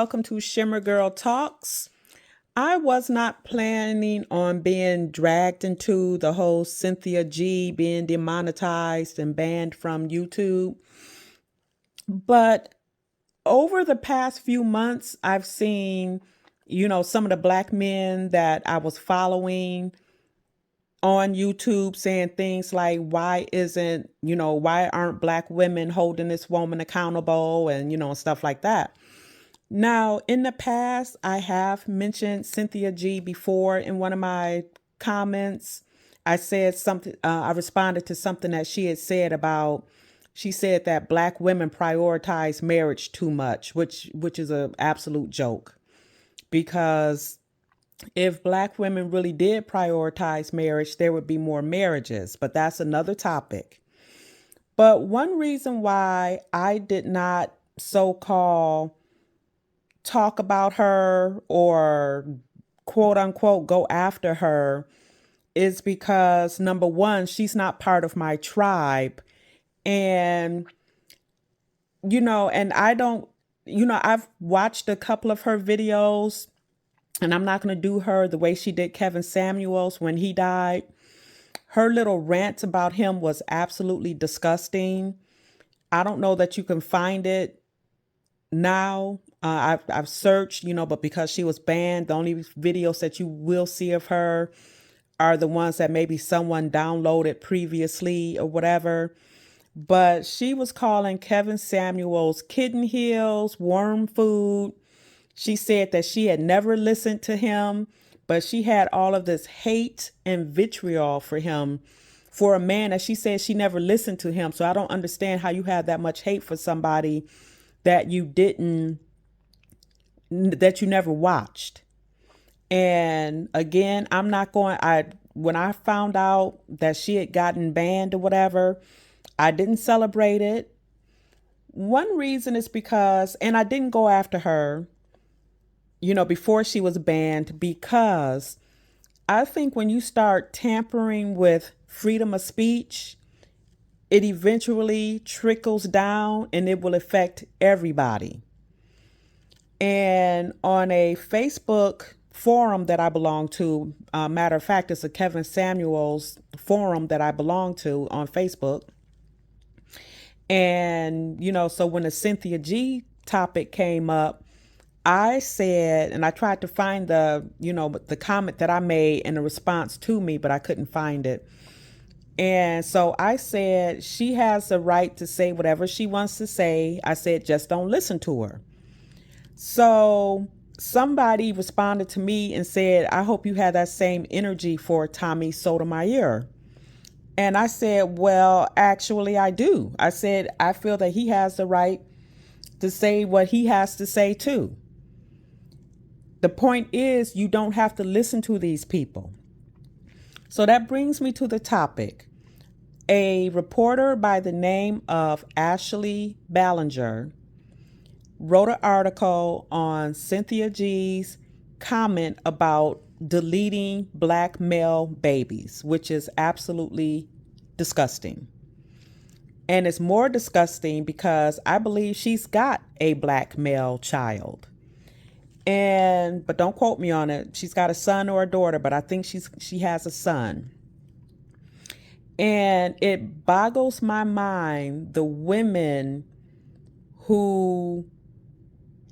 welcome to Shimmer Girl Talks. I was not planning on being dragged into the whole Cynthia G being demonetized and banned from YouTube, but over the past few months, I've seen, some of the black men that I was following on YouTube saying things like, why aren't black women holding this woman accountable and, stuff like that. Now, in the past, I have mentioned Cynthia G before in one of my comments. I said something, I responded to something that she had said about, she said that black women prioritize marriage too much, which is an absolute joke. Because if black women really did prioritize marriage, there would be more marriages, but that's another topic. But one reason why I did not so-called talk about her or quote unquote go after her is because number one, she's not part of my tribe. And, and I don't, I've watched a couple of her videos and I'm not going to do her the way she did Kevin Samuels when he died. Her little rant about him was absolutely disgusting. I don't know that you can find it now. I've searched, but because she was banned, the only videos that you will see of her are the ones that maybe someone downloaded previously or whatever. But she was calling Kevin Samuels kitten heels, worm food. She said that she had never listened to him, but she had all of this hate and vitriol for him, for a man that she said she never listened to him. So I don't understand how you have that much hate for somebody that you never watched. And again, when I found out that she had gotten banned or whatever, I didn't celebrate it. One reason is because, and I didn't go after her, before she was banned, because I think when you start tampering with freedom of speech, it eventually trickles down and it will affect everybody. And on a Facebook forum that I belong to, matter of fact, it's a Kevin Samuels forum that I belong to on Facebook. And, so when the Cynthia G topic came up, I said, and I tried to find the comment that I made in a response to me, but I couldn't find it. And so I said, she has the right to say whatever she wants to say. I said, just don't listen to her. So somebody responded to me and said, I hope you have that same energy for Tommy Sotomayor. And I said, well, actually, I do. I said, I feel that he has the right to say what he has to say, too. The point is, you don't have to listen to these people. So that brings me to the topic. A reporter by the name of Ashley Ballinger wrote an article on Cynthia G's comment about deleting black male babies, which is absolutely disgusting. And it's more disgusting because I believe she's got a black male child. But don't quote me on it. She's got a son or a daughter, but I think she has a son. And it boggles my mind, the women who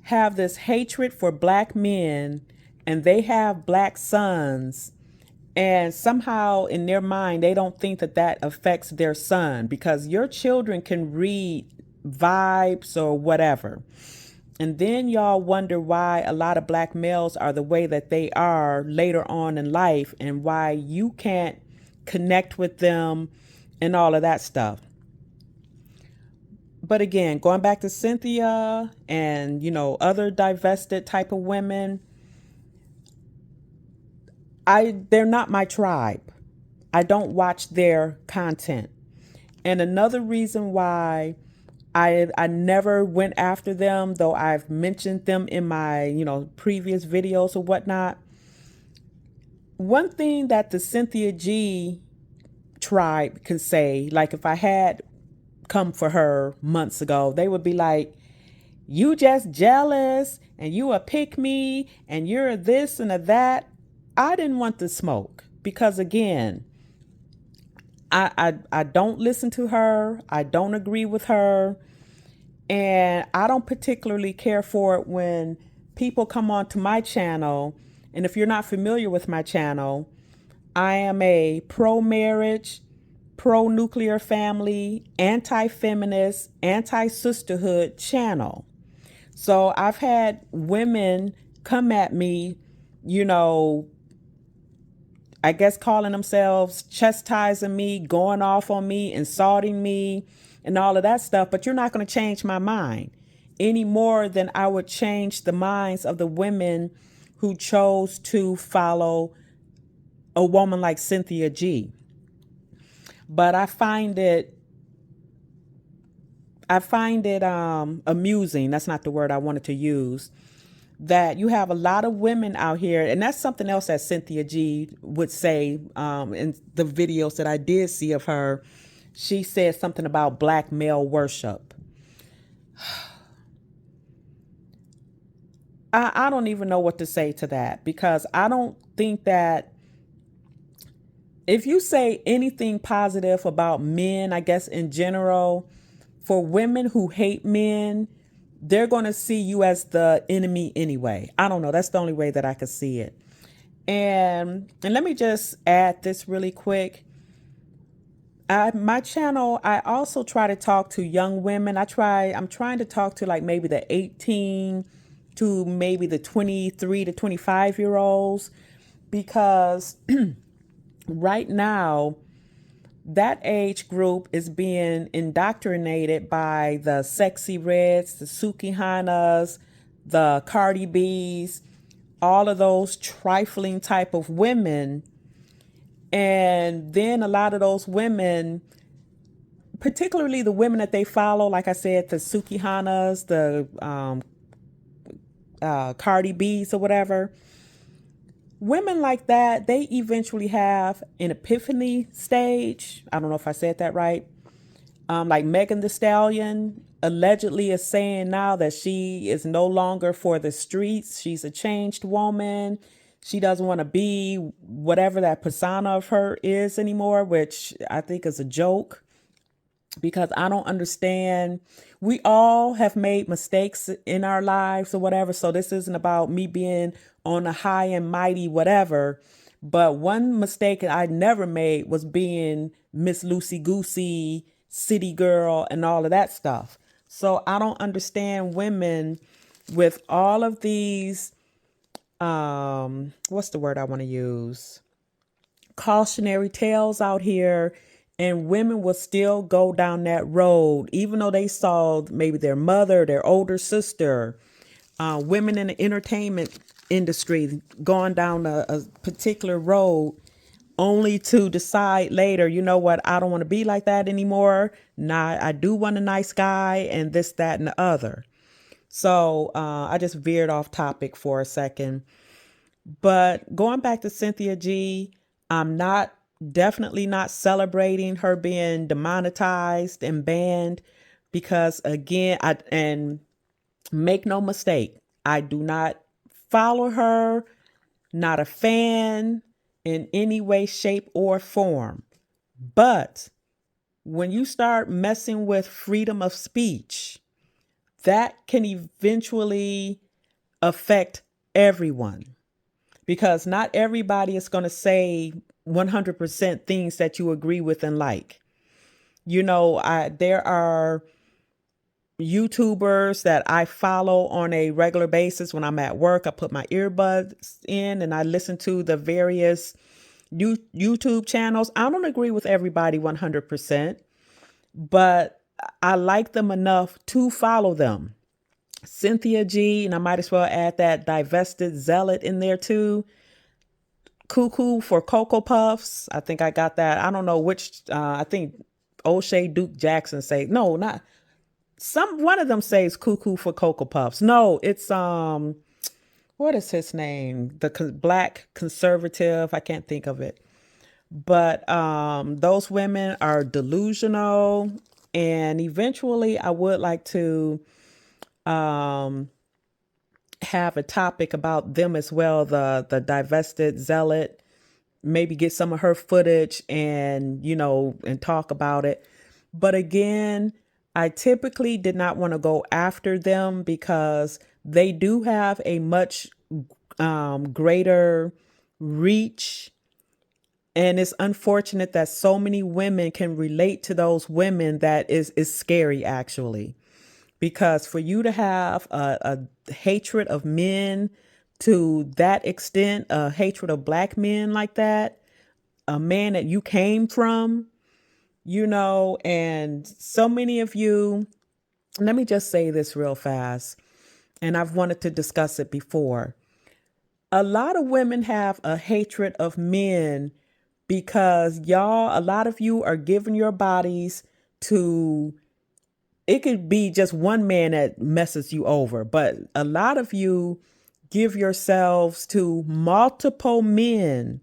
have this hatred for black men and they have black sons, and somehow in their mind, they don't think that affects their son, because your children can read vibes or whatever. And then y'all wonder why a lot of black males are the way that they are later on in life and why you can't connect with them and all of that stuff. But again, going back to Cynthia and, other divested type of women, they're not my tribe. I don't watch their content. And another reason why I never went after them, though I've mentioned them in my, previous videos or whatnot. One thing that the Cynthia G tribe can say, like if I had come for her months ago, they would be like, you just jealous. and you a pick me and you're a this and a that. I didn't want the smoke because again, I don't listen to her. I don't agree with her. And I don't particularly care for it when people come onto my channel. And if you're not familiar with my channel, I am a pro-marriage, pro-nuclear family, anti-feminist, anti-sisterhood channel. So I've had women come at me, you know, I guess calling themselves chastising me, going off on me, insulting me, and all of that stuff. But you're not going to change my mind any more than I would change the minds of the women who chose to follow a woman like Cynthia G. But I find it amusing. That's not the word I wanted to use. That you have a lot of women out here, and that's something else that Cynthia G would say in the videos that I did see of her. She said something about black male worship. I don't even know what to say to that because I don't think that if you say anything positive about men, I guess in general, for women who hate men, they're going to see you as the enemy anyway. I don't know. That's the only way that I could see it. And let me just add this really quick. My channel, I also try to talk to young women. I'm trying to talk to like maybe the 18 to maybe the 23 to 25 year olds because right now that age group is being indoctrinated by the sexy reds, the Suki Hanas, the Cardi B's, all of those trifling type of women. And then a lot of those women, particularly the women that they follow, like I said, the Suki Hanas, the Cardi B's or whatever, women like that, they eventually have an epiphany stage. I don't know if I said that right. Like Megan Thee Stallion allegedly is saying now that she is no longer for the streets. She's a changed woman. She doesn't want to be whatever that persona of her is anymore, which I think is a joke because I don't understand. We all have made mistakes in our lives or whatever. So this isn't about me being on a high and mighty whatever. But one mistake I never made was being Miss Loosey Goosey, city girl, and all of that stuff. So I don't understand women with all of these, what's the word I want to use? Cautionary tales out here, and women will still go down that road, even though they saw maybe their mother, their older sister, women in the entertainment industry going down a particular road only to decide later, you know what, I don't want to be like that anymore. Nah, I do want a nice guy and this, that, and the other. So I just veered off topic for a second. But going back to Cynthia G, I'm not definitely not celebrating her being demonetized and banned because again, and make no mistake, I do not follow her, not a fan in any way, shape, or form. But when you start messing with freedom of speech, that can eventually affect everyone because not everybody is going to say 100% things that you agree with and like. You know, there are YouTubers that I follow on a regular basis. When I'm at work, I put my earbuds in and I listen to the various YouTube channels. I don't agree with everybody 100%, but I like them enough to follow them. Cynthia G, and I might as well add that divested zealot in there too. Cuckoo for Cocoa Puffs. I think I got that. I don't know which. I think O'Shea Duke Jackson say no, not one of them says Cuckoo for Cocoa Puffs. No, it's what is his name? The black conservative. I can't think of it. But those women are delusional, and eventually I would like to have a topic about them as well, the divested zealot, maybe get some of her footage and, and talk about it. But again, I typically did not want to go after them because they do have a much greater reach. And it's unfortunate that so many women can relate to those women. That is scary, actually, because for you to have a hatred of men to that extent, a hatred of black men like that, a man that you came from, and so many of you, let me just say this real fast, and I've wanted to discuss it before. A lot of women have a hatred of men because a lot of you are giving your bodies to, it could be just one man that messes you over, but a lot of you give yourselves to multiple men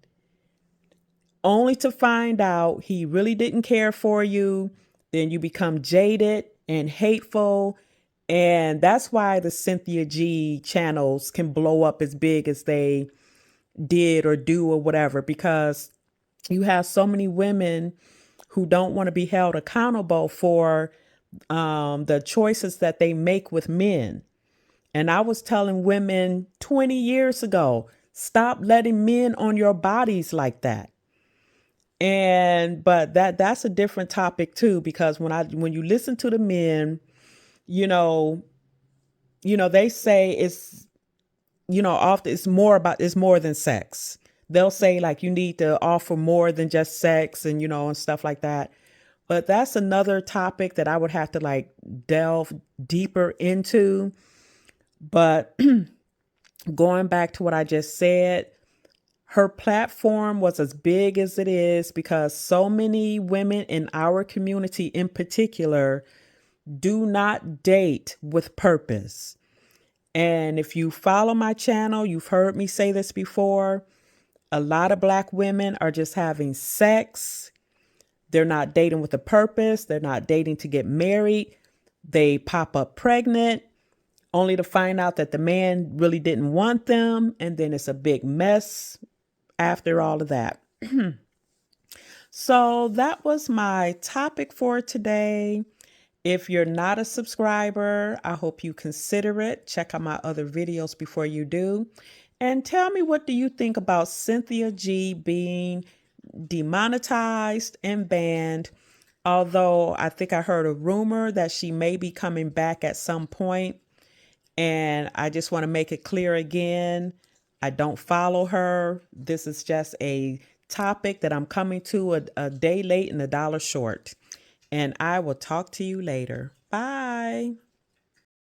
only to find out he really didn't care for you. Then you become jaded and hateful. And that's why the Cynthia G channels can blow up as big as they did or do or whatever, because you have so many women who don't want to be held accountable for the choices that they make with men. And I was telling women 20 years ago, stop letting men on your bodies like that. But that's a different topic too, because when you listen to the men, you know, they say it's, often it's more than sex. They'll say like you need to offer more than just sex and, and stuff like that. But that's another topic that I would have to like delve deeper into. But going back to what I just said, her platform was as big as it is because so many women in our community in particular do not date with purpose. And if you follow my channel, you've heard me say this before. A lot of black women are just having sex. They're not dating with a purpose. They're not dating to get married. They pop up pregnant only to find out that the man really didn't want them. And then it's a big mess after all of that. So that was my topic for today. If you're not a subscriber, I hope you consider it. Check out my other videos before you do. And tell me, what do you think about Cynthia G being demonetized and banned? Although I think I heard a rumor that she may be coming back at some point. And I just want to make it clear again, I don't follow her. This is just a topic that I'm coming to a day late and a dollar short. And I will talk to you later. Bye.